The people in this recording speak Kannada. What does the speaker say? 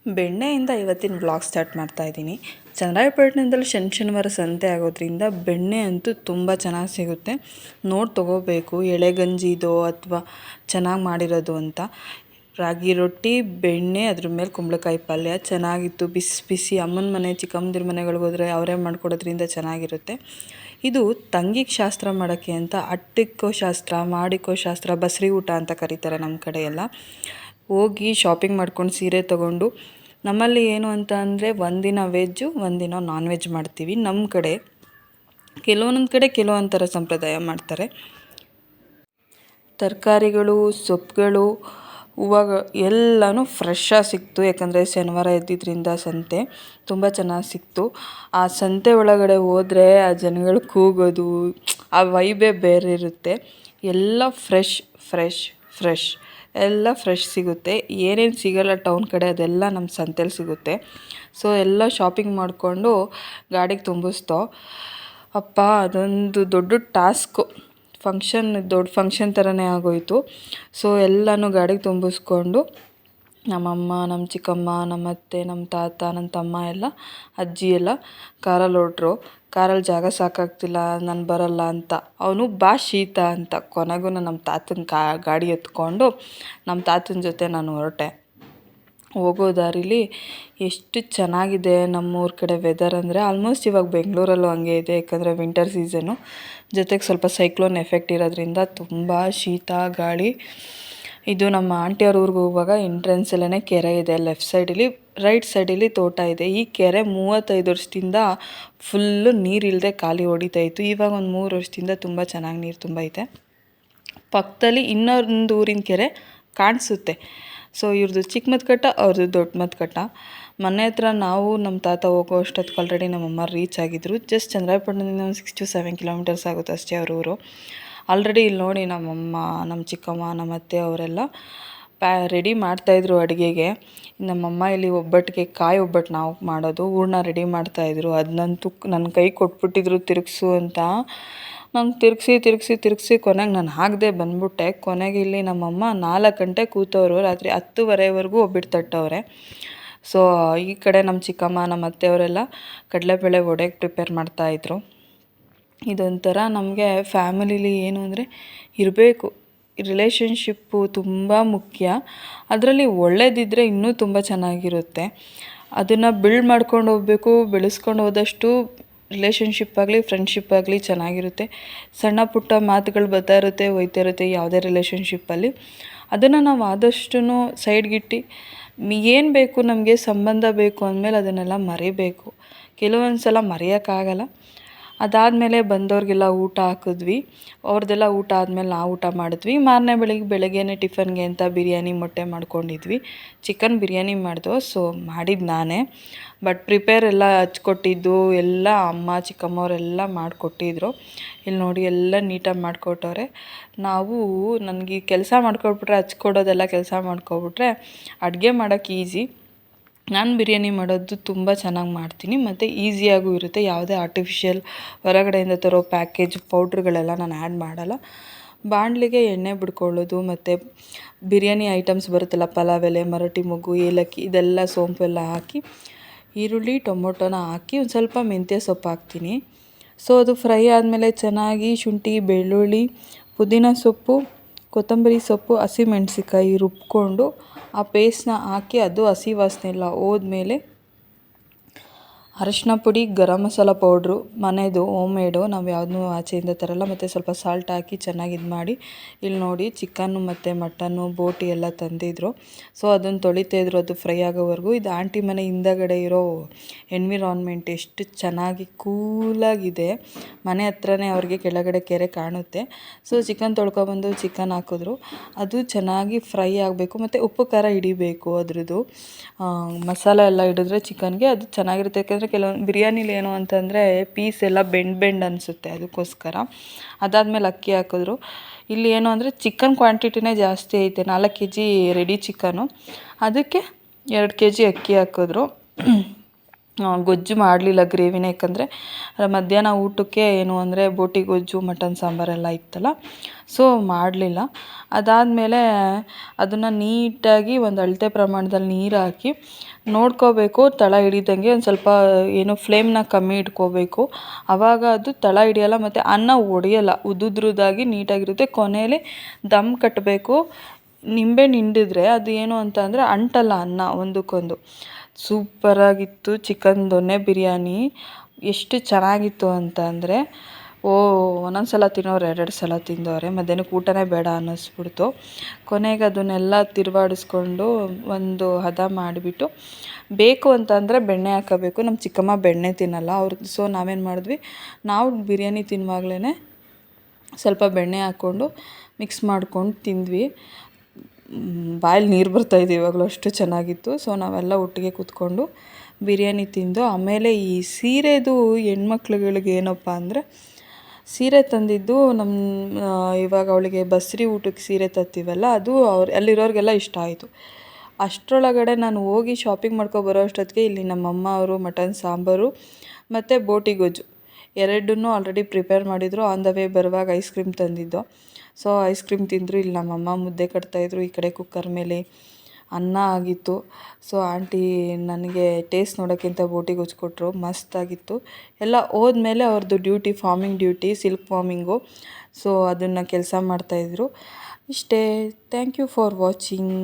ಬೆಣ್ಣೆಯಿಂದ ಇವತ್ತಿನ ವ್ಲಾಗ್ ಸ್ಟಾರ್ಟ್ ಮಾಡ್ತಾಯಿದ್ದೀನಿ. ಚನ್ನರಾಯಪಟ್ಟಣದಲ್ಲಿ ಶನಿವಾರ ಸಂತೆ ಆಗೋದ್ರಿಂದ ಬೆಣ್ಣೆ ಅಂತೂ ತುಂಬ ಚೆನ್ನಾಗಿ ಸಿಗುತ್ತೆ. ನೋಡಿ ತೊಗೋಬೇಕು, ಎಳೆಗಂಜಿದೋ ಅಥವಾ ಚೆನ್ನಾಗಿ ಮಾಡಿರೋದು ಅಂತ. ರಾಗಿ ರೊಟ್ಟಿ, ಬೆಣ್ಣೆ, ಅದ್ರ ಮೇಲೆ ಕುಂಬಳಕಾಯಿ ಪಲ್ಯ ಚೆನ್ನಾಗಿತ್ತು. ಬಿಸಿ ಬಿಸಿ ಅಮ್ಮನ ಮನೆ, ಚಿಕ್ಕಮ್ಮಂದಿರ ಮನೆಗಳಿಗೆ ಹೋದರೆ ಅವರೇ ಮಾಡಿಕೊಡೋದ್ರಿಂದ ಚೆನ್ನಾಗಿರುತ್ತೆ. ಇದು ತಂಗಿಗೆ ಶಾಸ್ತ್ರ ಮಾಡೋಕ್ಕೆ ಅಂತ ಅಟ್ಟಿಕ್ಕೋ ಶಾಸ್ತ್ರ, ಮಾಡಿಕೋ ಶಾಸ್ತ್ರ, ಬಸರಿ ಊಟ ಅಂತ ಕರೀತಾರೆ ನಮ್ಮ ಕಡೆ ಎಲ್ಲ. ಹೋಗಿ ಶಾಪಿಂಗ್ ಮಾಡ್ಕೊಂಡು ಸೀರೆ ತೊಗೊಂಡು, ನಮ್ಮಲ್ಲಿ ಏನು ಅಂತ ಅಂದರೆ ಒಂದಿನ ವೆಜ್ಜು, ಒಂದಿನ ನಾನ್ ವೆಜ್ ಮಾಡ್ತೀವಿ. ನಮ್ಮ ಕಡೆ ಕೆಲವೊಂದೊಂದು ಕಡೆ ಕೆಲವೊಂದು ಥರ ಸಂಪ್ರದಾಯ ಮಾಡ್ತಾರೆ. ತರಕಾರಿಗಳು, ಸೊಪ್ಪುಗಳು, ಹೂವು ಎಲ್ಲನೂ ಫ್ರೆಶ್ಶಾಗಿ ಸಿಕ್ತು. ಯಾಕಂದರೆ ಶನಿವಾರ ಇದ್ದಿದ್ದರಿಂದ ಸಂತೆ ತುಂಬ ಚೆನ್ನಾಗಿ ಸಿಕ್ತು. ಆ ಸಂತೆ ಒಳಗಡೆ ಹೋದರೆ ಆ ಜನಗಳು ಕೂಗೋದು, ಆ ವೈಬೇ ಬೇರೆ ಇರುತ್ತೆ. ಎಲ್ಲ ಫ್ರೆಶ್ ಫ್ರೆಶ್ ಫ್ರೆಶ್ ಎಲ್ಲ ಫ್ರೆಶ್ ಸಿಗುತ್ತೆ. ಏನೇನು ಸಿಗೋಲ್ಲ ಟೌನ್ ಕಡೆ ಅದೆಲ್ಲ ನಮ್ಮ ಸಂತೆಲಿ ಸಿಗುತ್ತೆ. ಸೊ ಎಲ್ಲ ಶಾಪಿಂಗ್ ಮಾಡಿಕೊಂಡು ಗಾಡಿಗೆ ತುಂಬಿಸ್ತೋ. ಅಪ್ಪ ಅದೊಂದು ದೊಡ್ಡ ಟಾಸ್ಕು. ದೊಡ್ಡ ಫಂಕ್ಷನ್ ಥರನೇ ಆಗೋಯಿತು. ಸೊ ಎಲ್ಲನೂ ಗಾಡಿಗೆ ತುಂಬಿಸ್ಕೊಂಡು ನಮ್ಮಮ್ಮ, ನಮ್ಮ ಚಿಕ್ಕಮ್ಮ, ನಮ್ಮ ಅತ್ತೆ, ನಮ್ಮ ತಾತ, ನನ್ನ ತಮ್ಮ ಎಲ್ಲ, ಅಜ್ಜಿ ಎಲ್ಲ ಕಾರಲ್ಲಿ ಹೊರಟ್ರು. ಕಾರಲ್ಲಿ ಜಾಗ ಸಾಕಾಗ್ತಿಲ್ಲ, ನಾನು ಬರಲ್ಲ ಅಂತ. ಅವನು ಬಾ ಶೀತ ಅಂತ. ಕೊನೆಗೂ ನಮ್ಮ ತಾತನ ಗಾಡಿ ಎತ್ಕೊಂಡು ನಮ್ಮ ತಾತನ ಜೊತೆ ನಾನು ಹೊರಟೆ. ಹೋಗೋ ದಾರಿಲಿ ಎಷ್ಟು ಚೆನ್ನಾಗಿದೆ ನಮ್ಮೂರ ಕಡೆ ವೆದರ್ ಅಂದರೆ, ಆಲ್ಮೋಸ್ಟ್ ಇವಾಗ ಬೆಂಗಳೂರಲ್ಲೂ ಹಂಗೆ ಇದೆ. ಯಾಕಂದರೆ ವಿಂಟರ್ ಸೀಸನು, ಜೊತೆಗೆ ಸ್ವಲ್ಪ ಸೈಕ್ಲೋನ್ ಎಫೆಕ್ಟ್ ಇರೋದ್ರಿಂದ ತುಂಬ ಶೀತ, ಗಾಳಿ. ಇದು ನಮ್ಮ ಆಂಟಿಯವ್ರ ಊರಿಗೆ ಹೋಗುವಾಗ ಎಂಟ್ರೆನ್ಸಲ್ಲೇ ಕೆರೆ ಇದೆ. ಲೆಫ್ಟ್ ಸೈಡಲ್ಲಿ, ರೈಟ್ ಸೈಡಲ್ಲಿ ತೋಟ ಇದೆ. ಈ ಕೆರೆ 35 ವರ್ಷದಿಂದ ಫುಲ್ಲು ನೀರಿಲ್ಲದೆ ಖಾಲಿ ಹೊಡಿತಾಯಿತ್ತು. ಇವಾಗ ಒಂದು 3 ವರ್ಷದಿಂದ ತುಂಬ ಚೆನ್ನಾಗಿ ನೀರು ತುಂಬೈತೆ. ಪಕ್ಕದಲ್ಲಿ ಇನ್ನೊಂದು ಊರಿನ ಕೆರೆ ಕಾಣಿಸುತ್ತೆ. ಸೊ ಇವ್ರದ್ದು ಚಿಕ್ಕ ಮತ್ಕಟ್ಟ, ಅವ್ರದ್ದು ದೊಡ್ಡ ಮತ್ಕಟ್ಟ. ಮನೆ ಹತ್ರ ನಾವು ನಮ್ಮ ತಾತ ಹೋಗೋ ಅಷ್ಟೊತ್ತಿಗೆ ಆಲ್ರೆಡಿ ನಮ್ಮಮ್ಮ ರೀಚ್ ಆಗಿದ್ರು. ಜಸ್ಟ್ ಚನ್ನರಾಯಪಟ್ಟಣದಿಂದ ಒಂದು 6 to 7 ಕಿಲೋಮೀಟರ್ಸ್ ಆಗುತ್ತೆ ಅಷ್ಟೇ ಅವ್ರ ಊರು. ಆಲ್ರೆಡಿ ಇಲ್ಲಿ ನೋಡಿ ನಮ್ಮಮ್ಮ, ನಮ್ಮ ಚಿಕ್ಕಮ್ಮ, ನಮ್ಮ ಅತ್ತೆ ಅವರೆಲ್ಲ ರೆಡಿ ಮಾಡ್ತಾಯಿದ್ರು ಅಡುಗೆಗೆ. ನಮ್ಮಮ್ಮ ಇಲ್ಲಿ ಒಬ್ಬಟ್ಟಿಗೆ ಕಾಯಿ ಒಬ್ಬಟ್ಟು ನಾವು ಮಾಡೋದು, ಹೂರಣ ರೆಡಿ ಮಾಡ್ತಾಯಿದ್ರು. ಅದನ್ನಂತೂ ನನ್ನ ಕೈ ಕೊಟ್ಬಿಟ್ಟಿದ್ರು ತಿರುಗಿಸು ಅಂತ. ನಂಗೆ ತಿರುಗಿಸಿ ಕೊನೆಗೆ ನಾನು ಹಾಕದೆ ಬಂದ್ಬಿಟ್ಟೆ. ಕೊನೆಗೆ ಇಲ್ಲಿ ನಮ್ಮಮ್ಮ 4 ಗಂಟೆ ಕೂತವರು, ರಾತ್ರಿ 10:30ವರೆಗೂ ಒಬ್ಬಿಟ್ಟು ತಟ್ಟವ್ರೆ. ಸೊ ಈ ಕಡೆ ನಮ್ಮ ಚಿಕ್ಕಮ್ಮ, ನಮ್ಮ ಅತ್ತೆಯವರೆಲ್ಲ ಕಡಲೆಬೇಳೆ ವಡೆಗೆ ಪ್ರಿಪೇರ್ ಮಾಡ್ತಾಯಿದ್ರು. ಇದೊಂಥರ ನಮಗೆ ಫ್ಯಾಮಿಲಿಲಿ ಏನು ಅಂದರೆ ಇರಬೇಕು, ರಿಲೇಷನ್ಶಿಪ್ಪು ತುಂಬ ಮುಖ್ಯ. ಅದರಲ್ಲಿ ಒಳ್ಳೇದಿದ್ದರೆ ಇನ್ನೂ ತುಂಬ ಚೆನ್ನಾಗಿರುತ್ತೆ. ಅದನ್ನು ಬಿಲ್ಡ್ ಮಾಡ್ಕೊಂಡು ಹೋಗಬೇಕು. ಬೆಳೆಸ್ಕೊಂಡು ಹೋದಷ್ಟು ರಿಲೇಷನ್ಶಿಪ್ ಆಗಲಿ, ಫ್ರೆಂಡ್ಶಿಪ್ ಆಗಲಿ ಚೆನ್ನಾಗಿರುತ್ತೆ. ಸಣ್ಣ ಪುಟ್ಟ ಮಾತುಗಳು ಬರ್ತಾ ಇರುತ್ತೆ, ಹೋಯ್ತಾ ಇರುತ್ತೆ ಯಾವುದೇ ರಿಲೇಷನ್ಶಿಪ್ಪಲ್ಲಿ. ಅದನ್ನು ನಾವು ಆದಷ್ಟು ಸೈಡ್ಗಿಟ್ಟು ಏನು ಬೇಕು, ನಮಗೆ ಸಂಬಂಧ ಬೇಕು ಅಂದಮೇಲೆ ಅದನ್ನೆಲ್ಲ ಮರಿಬೇಕು. ಕೆಲವೊಂದು ಸಲ ಮರೆಯೋಕ್ಕಾಗಲ್ಲ. ಅದಾದಮೇಲೆ ಬಂದವ್ರಿಗೆಲ್ಲ ಊಟ ಹಾಕಿದ್ವಿ. ಅವ್ರದ್ದೆಲ್ಲ ಊಟ ಆದಮೇಲೆ ನಾವು ಊಟ ಮಾಡಿದ್ವಿ. ಮಾರನೇ ಬೆಳಗ್ಗೆನೇ ಟಿಫನ್ಗೆ ಅಂತ ಬಿರಿಯಾನಿ, ಮೊಟ್ಟೆ ಮಾಡ್ಕೊಂಡಿದ್ವಿ. ಚಿಕನ್ ಬಿರಿಯಾನಿ ಮಾಡಿದೋ. ಸೊ ಮಾಡಿದ್ದು ನಾನೇ, ಬಟ್ ಪ್ರಿಪೇರ್ ಎಲ್ಲ ಹಚ್ಕೊಟ್ಟಿದ್ದು ಎಲ್ಲ ಅಮ್ಮ, ಚಿಕ್ಕಮ್ಮವರೆಲ್ಲ ಮಾಡಿಕೊಟ್ಟಿದ್ರು. ಇಲ್ಲಿ ನೋಡಿ ಎಲ್ಲ ನೀಟಾಗಿ ಮಾಡಿಕೊಟ್ಟವ್ರೆ. ನಾವು ನನಗೆ ಕೆಲಸ ಮಾಡ್ಕೊಟ್ಬಿಟ್ರೆ, ಹಚ್ಕೊಡೋದೆಲ್ಲ ಕೆಲಸ ಮಾಡ್ಕೊಬಿಟ್ರೆ ಅಡುಗೆ ಮಾಡೋಕ್ಕೆ ಈಸಿ. ನಾನು ಬಿರಿಯಾನಿ ಮಾಡೋದು ತುಂಬ ಚೆನ್ನಾಗಿ ಮಾಡ್ತೀನಿ ಮತ್ತು ಈಸಿಯಾಗೂ ಇರುತ್ತೆ. ಯಾವುದೇ ಆರ್ಟಿಫಿಷಿಯಲ್ ಹೊರಗಡೆಯಿಂದ ತರೋ ಪ್ಯಾಕೇಜ್ ಪೌಡ್ರುಗಳೆಲ್ಲ ನಾನು ಆ್ಯಡ್ ಮಾಡಲ್ಲ. ಬಾಣಲಿಗೆ ಎಣ್ಣೆ ಬಿಡ್ಕೊಳ್ಳೋದು ಮತ್ತು ಬಿರಿಯಾನಿ ಐಟಮ್ಸ್ ಬರುತ್ತಲ್ಲ, ಪಲಾವ್ ಎಲೆ, ಮರಾಠಿ ಮೊಗ್ಗು, ಏಲಕ್ಕಿ, ಇದೆಲ್ಲ ಸೋಂಪು ಎಲ್ಲ ಹಾಕಿ, ಈರುಳ್ಳಿ, ಟೊಮೊಟೊನ ಹಾಕಿ ಒಂದು ಸ್ವಲ್ಪ ಮೆಂತ್ಯ ಸೊಪ್ಪು ಹಾಕ್ತೀನಿ. ಸೊ ಅದು ಫ್ರೈ ಆದಮೇಲೆ ಚೆನ್ನಾಗಿ ಶುಂಠಿ, ಬೆಳ್ಳುಳ್ಳಿ, ಪುದೀನ ಸೊಪ್ಪು, ಕೊತ್ತಂಬರಿ ಸೊಪ್ಪು, ಹಸಿಮೆಣ್ಸಿಕಾಯಿ ರುಬ್ಕೊಂಡು ಆ ಪೇಸ್ಟ್ನ ಹಾಕಿ, ಅದು ಹಸಿ ವಾಸನೆ ಎಲ್ಲ ಹೋದ್ಮೇಲೆ ಅರಶಿನ ಪುಡಿ, ಗರಂ ಮಸಾಲ ಪೌಡ್ರು ಮನೆಯದು ಹೋಮ್ ಮೇಡು, ನಾವು ಯಾವುದನ್ನೂ ಆಚೆಯಿಂದ ತರಲ್ಲ, ಮತ್ತು ಸ್ವಲ್ಪ ಸಾಲ್ಟ್ ಹಾಕಿ ಚೆನ್ನಾಗಿ ಇದು ಮಾಡಿ. ಇಲ್ಲಿ ನೋಡಿ ಚಿಕನ್ನು ಮತ್ತು ಮಟನ್ನು, ಬೋಟಿ ಎಲ್ಲ ತಂದಿದ್ರು. ಸೊ ಅದನ್ನು ತೊಳಿತಾಯಿದ್ರು, ಅದು ಫ್ರೈ ಆಗೋವರೆಗೂ. ಇದು ಆಂಟಿ ಮನೆ ಹಿಂದಗಡೆ ಇರೋ ಎನ್ವಿರಾನ್ಮೆಂಟ್ ಎಷ್ಟು ಚೆನ್ನಾಗಿ ಕೂಲಾಗಿದೆ. ಮನೆ ಹತ್ರನೇ ಅವ್ರಿಗೆ ಕೆಳಗಡೆ ಕೆರೆ ಕಾಣುತ್ತೆ. ಸೊ ಚಿಕನ್ ತೊಳ್ಕೊಬಂದು ಚಿಕನ್ ಹಾಕಿದ್ರು. ಅದು ಚೆನ್ನಾಗಿ ಫ್ರೈ ಆಗಬೇಕು ಮತ್ತು ಉಪ್ಪು ಖಾರ ಹಿಡಿಬೇಕು. ಅದ್ರದ್ದು ಮಸಾಲ ಎಲ್ಲ ಹಿಡಿದ್ರೆ ಚಿಕನ್ಗೆ ಅದು ಚೆನ್ನಾಗಿರುತ್ತೆ. ಯಾಕೆಂದರೆ ಕೆಲವೊಂದು ಬಿರಿಯಾನಿಲಿ ಏನು ಅಂತಂದರೆ ಪೀಸ್ ಎಲ್ಲ ಬೆಂಡ್ ಅನಿಸುತ್ತೆ, ಅದಕ್ಕೋಸ್ಕರ. ಅದಾದಮೇಲೆ ಅಕ್ಕಿ ಹಾಕಿದ್ರು. ಇಲ್ಲಿ ಏನು ಅಂದರೆ ಚಿಕನ್ ಕ್ವಾಂಟಿಟಿನೇ ಜಾಸ್ತಿ ಐತೆ. 4 kg ರೆಡಿ ಚಿಕನು, ಅದಕ್ಕೆ 2 kg ಅಕ್ಕಿ ಹಾಕಿದ್ರು. ಗೊಜ್ಜು ಮಾಡಲಿಲ್ಲ ಗ್ರೇವಿನೇ, ಯಾಕಂದರೆ ಮಧ್ಯಾಹ್ನ ಊಟಕ್ಕೆ ಏನು ಅಂದರೆ ಬೋಟಿ ಗೊಜ್ಜು ಮಟನ್ ಸಾಂಬಾರೆಲ್ಲ ಇತ್ತಲ್ಲ, ಸೊ ಮಾಡಲಿಲ್ಲ. ಅದಾದಮೇಲೆ ಅದನ್ನು ನೀಟಾಗಿ ಒಂದು ಅಳತೆ ಪ್ರಮಾಣದಲ್ಲಿ ನೀರು ಹಾಕಿ ನೋಡ್ಕೋಬೇಕು, ತಳ ಹಿಡಿದಂಗೆ ಒಂದು ಸ್ವಲ್ಪ ಏನು ಫ್ಲೇಮ್ನ ಕಮ್ಮಿ ಇಟ್ಕೋಬೇಕು. ಆವಾಗ ಅದು ತಳ ಹಿಡಿಯಲ್ಲ ಮತ್ತು ಅನ್ನ ಒಡೆಯಲ್ಲ, ಉದುದ್ರದಾಗಿ ನೀಟಾಗಿರುತ್ತೆ. ಕೊನೆಯಲ್ಲಿ ದಮ್ ಕಟ್ಟಬೇಕು. ನಿಂಬೆಹಣ್ಣು ಹಿಂಡಿದ್ರೆ ಅದು ಏನು ಅಂತ ಅಂದರೆ ಅಂಟಲ್ಲ ಅನ್ನ ಒಂದಕ್ಕೊಂದು. ಸೂಪರಾಗಿತ್ತು ಚಿಕನ್ ದೊನ್ನೆ ಬಿರಿಯಾನಿ. ಎಷ್ಟು ಚೆನ್ನಾಗಿತ್ತು ಅಂತ ಅಂದರೆ ಒಂದೊಂದು ಸಲ ತಿನ್ನೋರು 2 ಸಲ ತಿಂದವ್ರೆ. ಮಧ್ಯಾಹ್ನಕ್ಕೆ ಊಟನೇ ಬೇಡ ಅನ್ನಿಸ್ಬಿಡ್ತು. ಕೊನೆಗೆ ಅದನ್ನೆಲ್ಲ ತಿರುವಾಡಿಸ್ಕೊಂಡು ಒಂದು ಹದ ಮಾಡಿಬಿಟ್ಟು, ಬೇಕು ಅಂತಂದರೆ ಬೆಣ್ಣೆ ಹಾಕೋಬೇಕು. ನಮ್ಮ ಚಿಕ್ಕಮ್ಮ ಬೆಣ್ಣೆ ತಿನ್ನಲ್ಲ ಅವ್ರಿಗೆ, ಸೊ ನಾವೇನು ಮಾಡಿದ್ವಿ, ನಾವು ಬಿರಿಯಾನಿ ತಿನ್ನುವಾಗಲೇ ಸ್ವಲ್ಪ ಬೆಣ್ಣೆ ಹಾಕ್ಕೊಂಡು ಮಿಕ್ಸ್ ಮಾಡ್ಕೊಂಡು ತಿಂದ್ವಿ. ಬಾಯಲ್ಲಿ ನೀರು ಬರ್ತಾಯಿದೆ ಇವಾಗಲೂ, ಅಷ್ಟು ಚೆನ್ನಾಗಿತ್ತು. ಸೊ ನಾವೆಲ್ಲ ಒಟ್ಟಿಗೆ ಕೂತ್ಕೊಂಡು ಬಿರಿಯಾನಿ ತಿಂದು ಆಮೇಲೆ ಈ ಸೀರೆದು ಹೆಣ್ಮಕ್ಳುಗಳಿಗೆ ಏನಪ್ಪ ಅಂದರೆ, ಸೀರೆ ತಂದಿದ್ದು ಇವಾಗ ಅವಳಿಗೆ ಬಸ್ರಿ ಊಟಕ್ಕೆ ಸೀರೆ ತರ್ತೀವಲ್ಲ, ಅದು ಅಲ್ಲಿರೋರಿಗೆಲ್ಲ ಇಷ್ಟ ಆಯಿತು. ಅಷ್ಟರೊಳಗಡೆ ನಾನು ಹೋಗಿ ಶಾಪಿಂಗ್ ಮಾಡ್ಕೊಬರೋ ಅಷ್ಟೊತ್ತಿಗೆ ಇಲ್ಲಿ ನಮ್ಮಮ್ಮ ಅವರು ಮಟನ್ ಸಾಂಬಾರು ಮತ್ತು ಬೋಟಿ ಗೊಜ್ಜು ಎರಡನ್ನೂ ಆಲ್ರೆಡಿ ಪ್ರಿಪೇರ್ ಮಾಡಿದರು. ಆನ್ ದ ವೇ ಬರುವಾಗ ಐಸ್ ಕ್ರೀಮ್ ತಂದಿದ್ದು. ಸೊ ಐಸ್ ಕ್ರೀಮ್ ತಿಂದರು. ಇಲ್ಲಿ ನಮ್ಮಮ್ಮ ಮುದ್ದೆ ಕಟ್ತಾಯಿದ್ರು, ಈ ಕಡೆ ಕುಕ್ಕರ್ ಮೇಲೆ ಅನ್ನ ಆಗಿತ್ತು. ಸೊ ಆಂಟಿ ನನಗೆ ಟೇಸ್ಟ್ ನೋಡೋಕ್ಕಿಂತ ಬೋಟಿ ಗೊಜ್ಜು ಕೊಟ್ಟರು, ಮಸ್ತಾಗಿತ್ತು. ಎಲ್ಲ ಹೋದ್ಮೇಲೆ ಅವ್ರದ್ದು duty, farming duty, silk farming. So ಅದನ್ನು ಕೆಲಸ ಮಾಡ್ತಾಯಿದ್ರು. ಇಷ್ಟೇ. Thank you for watching.